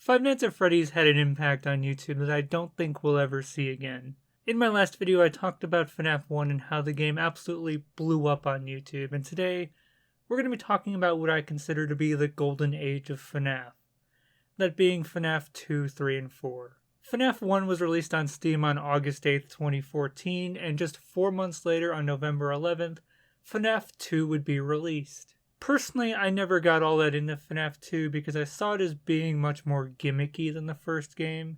Five Nights at Freddy's had an impact on YouTube that I don't think we'll ever see again. In my last video, I talked about FNAF 1 and how the game absolutely blew up on YouTube, and today, we're going to be talking about what I consider to be the golden age of FNAF. That being FNAF 2, 3, and 4. FNAF 1 was released on Steam on August 8th, 2014, and just 4 months later, on November 11th, FNAF 2 would be released. Personally, I never got all that into FNAF 2 because I saw it as being much more gimmicky than the first game.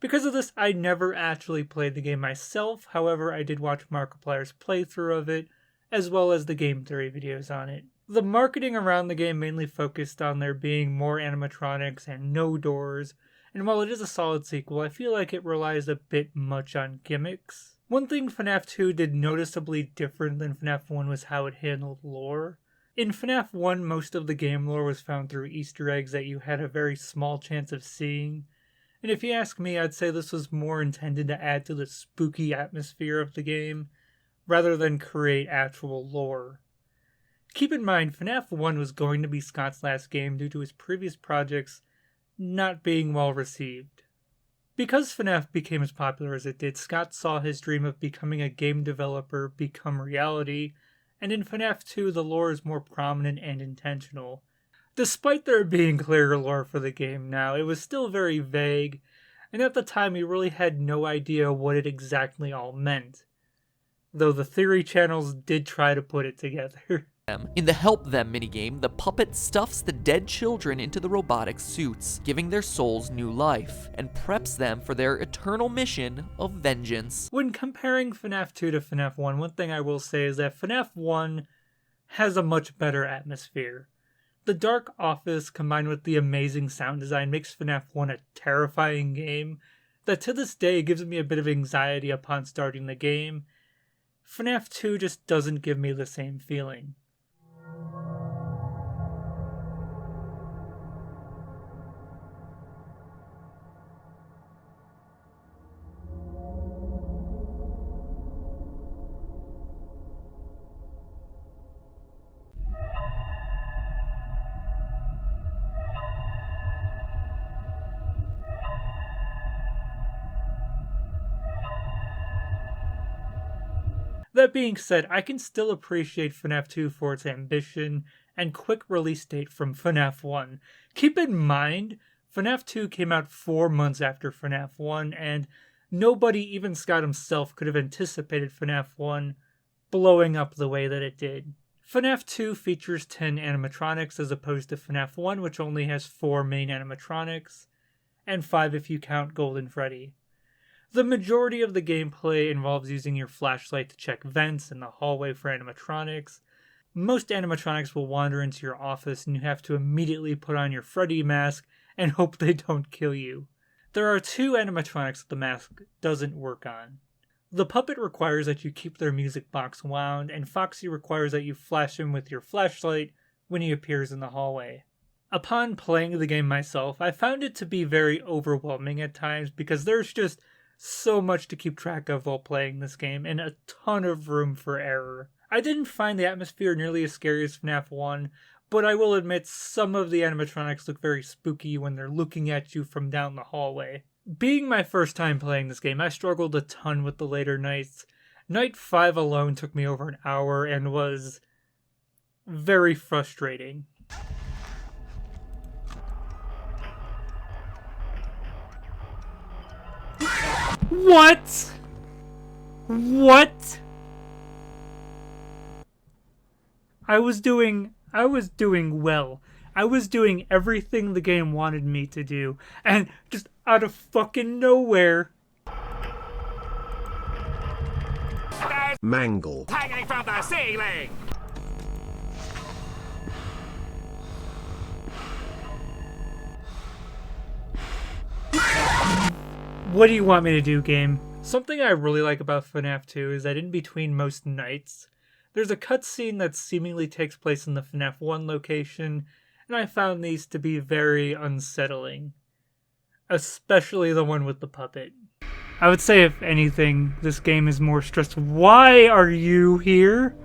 Because of this, I never actually played the game myself, however I did watch Markiplier's playthrough of it, as well as the game theory videos on it. The marketing around the game mainly focused on there being more animatronics and no doors, and while it is a solid sequel, I feel like it relies a bit much on gimmicks. One thing FNAF 2 did noticeably different than FNAF 1 was how it handled lore. In FNAF 1, most of the game lore was found through Easter eggs that you had a very small chance of seeing, and if you ask me, I'd say this was more intended to add to the spooky atmosphere of the game, rather than create actual lore. Keep in mind, FNAF 1 was going to be Scott's last game due to his previous projects not being well received. Because FNAF became as popular as it did, Scott saw his dream of becoming a game developer become reality, and in FNAF 2 the lore is more prominent and intentional. Despite there being clear lore for the game now, it was still very vague, and at the time we really had no idea what it exactly all meant. Though the theory channels did try to put it together. In the Help Them minigame, the puppet stuffs the dead children into the robotic suits, giving their souls new life, and preps them for their eternal mission of vengeance. When comparing FNAF 2 to FNAF 1, one thing I will say is that FNAF 1 has a much better atmosphere. The dark office combined with the amazing sound design makes FNAF 1 a terrifying game that to this day gives me a bit of anxiety upon starting the game. FNAF 2 just doesn't give me the same feeling. That being said, I can still appreciate FNAF 2 for its ambition and quick release date from FNAF 1. Keep in mind, FNAF 2 came out 4 months after FNAF 1, and nobody, even Scott himself, could have anticipated FNAF 1 blowing up the way that it did. FNAF 2 features 10 animatronics as opposed to FNAF 1, which only has 4 main animatronics, and 5 if you count Golden Freddy. The majority of the gameplay involves using your flashlight to check vents in the hallway for animatronics. Most animatronics will wander into your office and you have to immediately put on your Freddy mask and hope they don't kill you. There are 2 animatronics that the mask doesn't work on. The puppet requires that you keep their music box wound, and Foxy requires that you flash him with your flashlight when he appears in the hallway. Upon playing the game myself, I found it to be very overwhelming at times because there's just so much to keep track of while playing this game, and a ton of room for error. I didn't find the atmosphere nearly as scary as FNAF 1, but I will admit some of the animatronics look very spooky when they're looking at you from down the hallway. Being my first time playing this game, I struggled a ton with the later nights. Night 5 alone took me over an hour and was very frustrating. What? What? I was doing well. I was doing everything the game wanted me to do, and just out of fucking nowhere, Mangle hanging from the ceiling. what do you want me to do, game? Something I really like about FNAF 2 is that in between most nights, there's a cutscene that seemingly takes place in the FNAF 1 location, and I found these to be very unsettling. Especially the one with the puppet. I would say, if anything, this game is more stressed. Why are you here?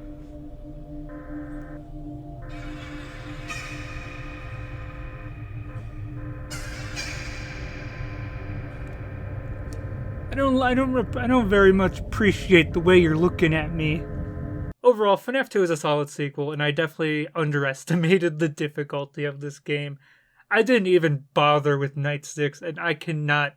I don't very much appreciate the way you're looking at me. Overall, FNAF 2 is a solid sequel, and I definitely underestimated the difficulty of this game. I didn't even bother with Night 6, and I cannot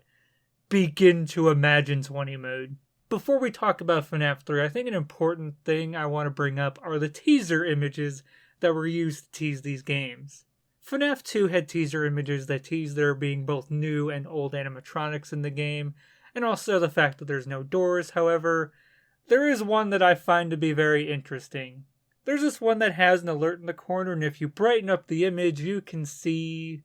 begin to imagine 20 mode. Before we talk about FNAF 3, I think an important thing I want to bring up are the teaser images that were used to tease these games. FNAF 2 had teaser images that teased there being both new and old animatronics in the game, and also the fact that there's no doors. However, there is one that I find to be very interesting. There's this one that has an alert in the corner, and if you brighten up the image, you can see...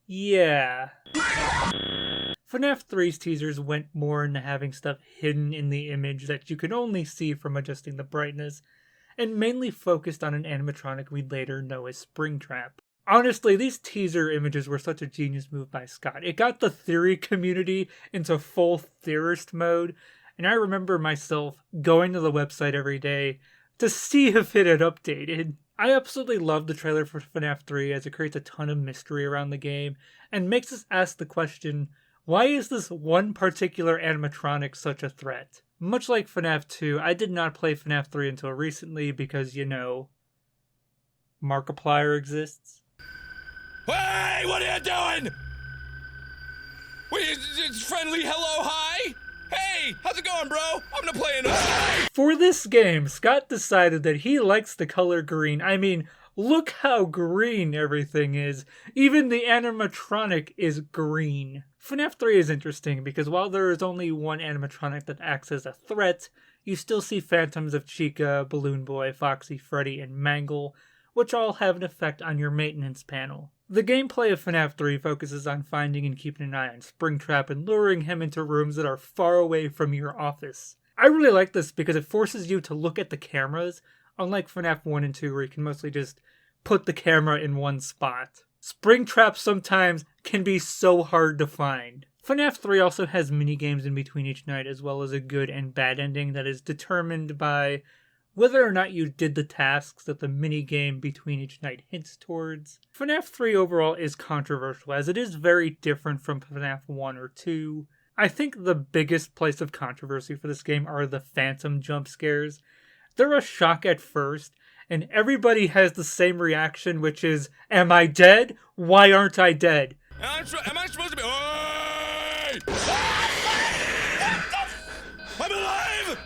yeah. FNAF 3's teasers went more into having stuff hidden in the image that you can only see from adjusting the brightness, and mainly focused on an animatronic we'd later know as Springtrap. Honestly, these teaser images were such a genius move by Scott. It got the theory community into full theorist mode, and I remember myself going to the website every day to see if it had updated. I absolutely love the trailer for FNAF 3 as it creates a ton of mystery around the game, and makes us ask the question, why is this one particular animatronic such a threat? Much like FNAF 2, I did not play FNAF 3 until recently because, you know, Markiplier exists. Hey, what are you doing? It's friendly hello, hi? Hey, how's it going, bro? I'm gonna play in For this game, Scott decided that he likes the color green. I mean, look how green everything is. Even the animatronic is green. FNAF 3 is interesting because while there is only one animatronic that acts as a threat, you still see phantoms of Chica, Balloon Boy, Foxy, Freddy, and Mangle, which all have an effect on your maintenance panel. The gameplay of FNAF 3 focuses on finding and keeping an eye on Springtrap and luring him into rooms that are far away from your office. I really like this because it forces you to look at the cameras, unlike FNAF 1 and 2 where you can mostly just put the camera in one spot. Springtrap sometimes can be so hard to find. FNAF 3 also has minigames in between each night as well as a good and bad ending that is determined by whether or not you did the tasks that the minigame between each night hints towards. FNAF 3 overall is controversial as it is very different from FNAF 1 or 2. I think the biggest place of controversy for this game are the phantom jump scares. They're a shock at first, and everybody has the same reaction, which is, am I dead? Why aren't I dead? Am I supposed to be? Hey! I'm alive!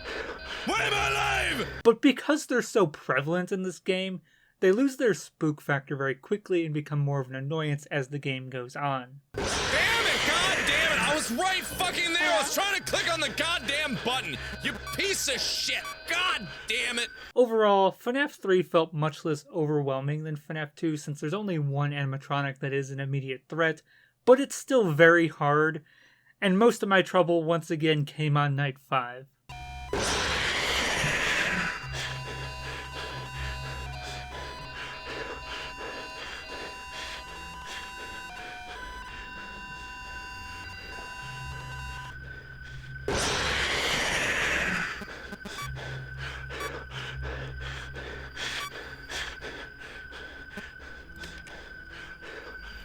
Why am I alive? But because they're so prevalent in this game, they lose their spook factor very quickly and become more of an annoyance as the game goes on. Damn it! God damn it! I was right fucking there! I was trying to click on the goddamn button! You piece of shit! God damn it! Overall, FNAF 3 felt much less overwhelming than FNAF 2 since there's only one animatronic that is an immediate threat, but it's still very hard, and most of my trouble once again came on night 5.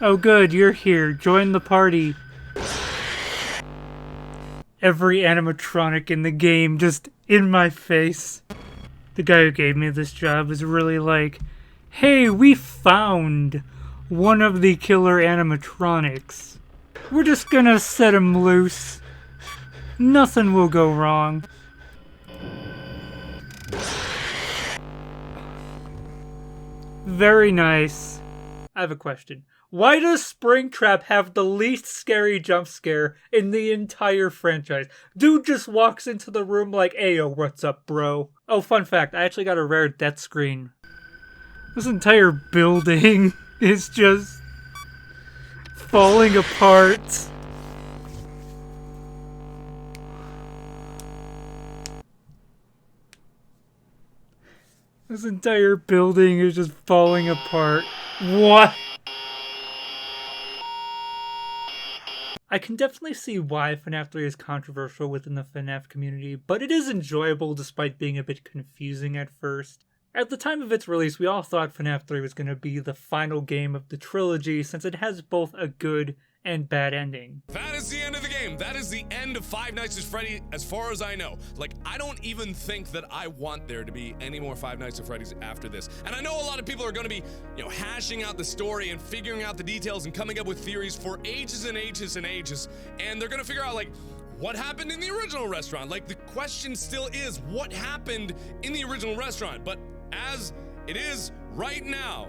Oh good, you're here. Join the party. Every animatronic in the game just in my face. The guy who gave me this job was really like, hey, we found one of the killer animatronics. We're just gonna set him loose. Nothing will go wrong. Very nice. I have a question. Why does Springtrap have the least scary jump scare in the entire franchise? Dude just walks into the room like, "Ayo, what's up, bro?" Oh, fun fact, I actually got a rare death screen. This entire building is just falling apart. This entire building is just falling apart. What? I can definitely see why FNAF 3 is controversial within the FNAF community, but it is enjoyable despite being a bit confusing at first. At the time of its release, we all thought FNAF 3 was going to be the final game of the trilogy since it has both a good and bad ending. That is the end of the game. That is the end of Five Nights at Freddy as far as I know. Like, I don't even think that I want there to be any more Five Nights at Freddy's after this. And I know a lot of people are going to be, hashing out the story and figuring out the details and coming up with theories for ages and ages and ages. And they're going to figure out, like, what happened in the original restaurant? Like, the question still is, what happened in the original restaurant? But as it is right now,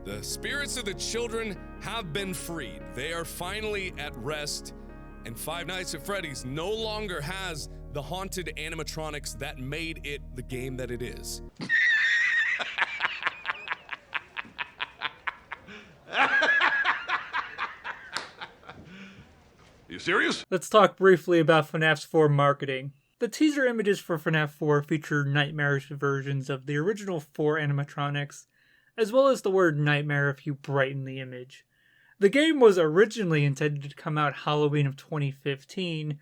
the spirits of the children have been freed. They are finally at rest, and Five Nights at Freddy's no longer has the haunted animatronics that made it the game that it is. You serious? Let's talk briefly about FNAF's 4 marketing. The teaser images for FNAF 4 feature nightmarish versions of the original 4 animatronics, as well as the word nightmare if you brighten the image. The game was originally intended to come out Halloween of 2015,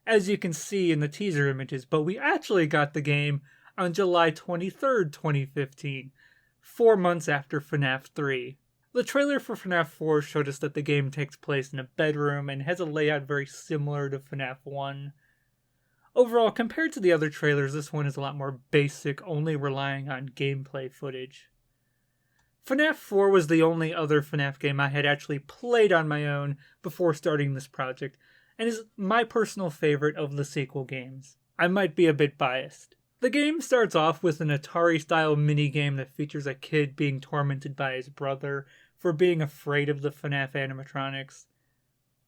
as you can see in the teaser images, but we actually got the game on July 23rd, 2015, 4 months after FNAF 3. The trailer for FNAF 4 showed us that the game takes place in a bedroom and has a layout very similar to FNAF 1. Overall, compared to the other trailers, this one is a lot more basic, only relying on gameplay footage. FNAF 4 was the only other FNAF game I had actually played on my own before starting this project, and is my personal favorite of the sequel games. I might be a bit biased. The game starts off with an Atari-style minigame that features a kid being tormented by his brother for being afraid of the FNAF animatronics.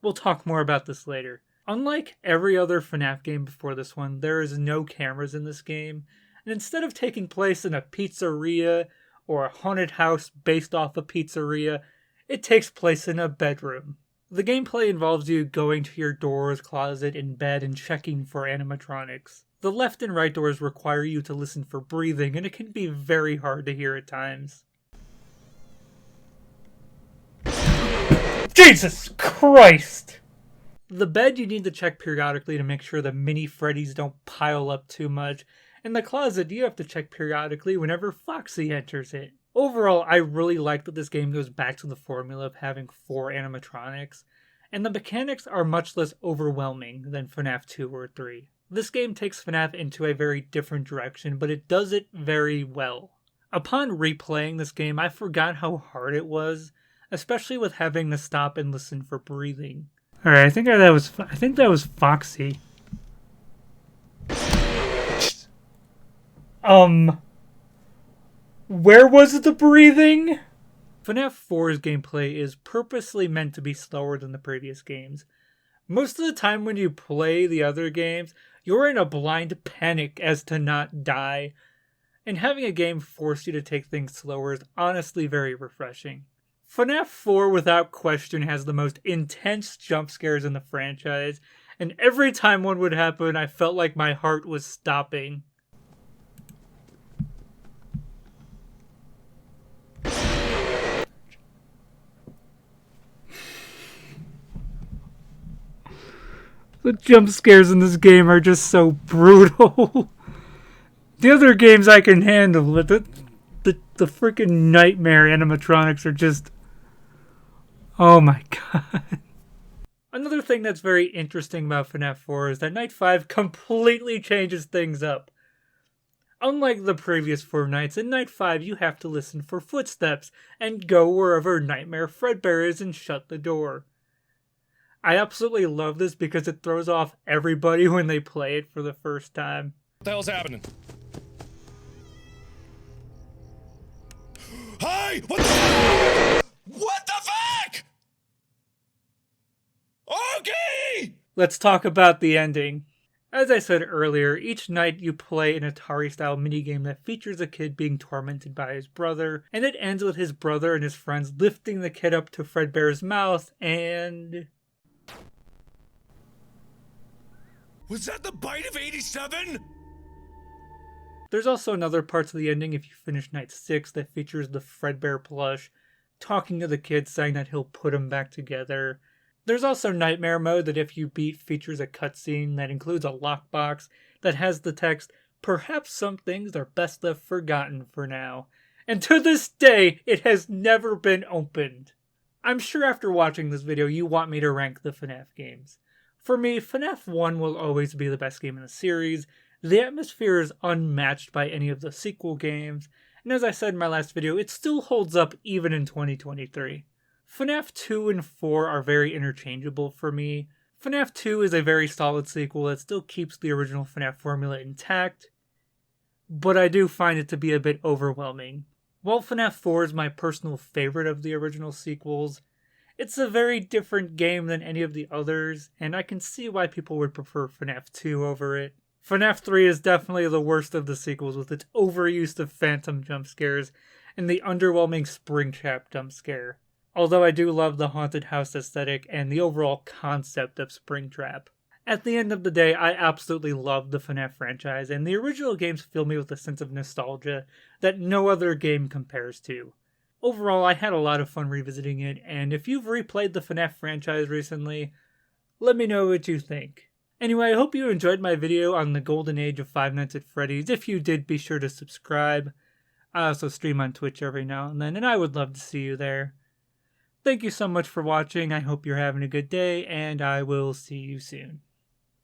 We'll talk more about this later. Unlike every other FNAF game before this one, there is no cameras in this game, and instead of taking place in a pizzeria or a haunted house based off a pizzeria, it takes place in a bedroom. The gameplay involves you going to your doors, closet, and bed and checking for animatronics. The left and right doors require you to listen for breathing, and it can be very hard to hear at times. Jesus Christ! The bed you need to check periodically to make sure the mini Freddys don't pile up too much, and the closet you have to check periodically whenever Foxy enters it. Overall, I really like that this game goes back to the formula of having 4 animatronics, and the mechanics are much less overwhelming than FNAF 2 or 3. This game takes FNAF into a very different direction, but it does it very well. Upon replaying this game, I forgot how hard it was, especially with having to stop and listen for breathing. Alright, I think that was Foxy. Where was the breathing? FNAF 4's gameplay is purposely meant to be slower than the previous games. Most of the time when you play the other games, you're in a blind panic as to not die, and having a game force you to take things slower is honestly very refreshing. FNAF 4 without question has the most intense jump scares in the franchise, and every time one would happen, I felt like my heart was stopping. The jump scares in this game are just so brutal. The other games I can handle, but the freaking nightmare animatronics are just... Oh my god. Another thing that's very interesting about FNAF 4 is that Night 5 completely changes things up. Unlike the previous 4 nights, in Night 5 you have to listen for footsteps and go wherever Nightmare Fredbear is and shut the door. I absolutely love this because it throws off everybody when they play it for the first time. What the hell's happening? Hey! What the What the fuck? Okay! Let's talk about the ending. As I said earlier, each night you play an Atari-style minigame that features a kid being tormented by his brother, and it ends with his brother and his friends lifting the kid up to Fredbear's mouth, and... Was that the bite of 87? There's also another part to the ending if you finish night 6 that features the Fredbear plush talking to the kid saying that he'll put them back together. There's also Nightmare Mode that if you beat features a cutscene that includes a lockbox that has the text, perhaps some things are best left forgotten for now. And to this day, it has never been opened. I'm sure after watching this video, you want me to rank the FNAF games. For me, FNAF 1 will always be the best game in the series. The atmosphere is unmatched by any of the sequel games, and as I said in my last video, it still holds up even in 2023. FNAF 2 and 4 are very interchangeable for me. FNAF 2 is a very solid sequel that still keeps the original FNAF formula intact, but I do find it to be a bit overwhelming. While FNAF 4 is my personal favorite of the original sequels, it's a very different game than any of the others, and I can see why people would prefer FNAF 2 over it. FNAF 3 is definitely the worst of the sequels with its overuse of phantom jump scares and the underwhelming Springtrap jump scare. Although I do love the haunted house aesthetic and the overall concept of Springtrap. At the end of the day, I absolutely love the FNAF franchise, and the original games fill me with a sense of nostalgia that no other game compares to. Overall, I had a lot of fun revisiting it, and if you've replayed the FNAF franchise recently, let me know what you think. Anyway, I hope you enjoyed my video on the golden age of Five Nights at Freddy's. If you did, be sure to subscribe. I also stream on Twitch every now and then, and I would love to see you there. Thank you so much for watching. I hope you're having a good day, and I will see you soon.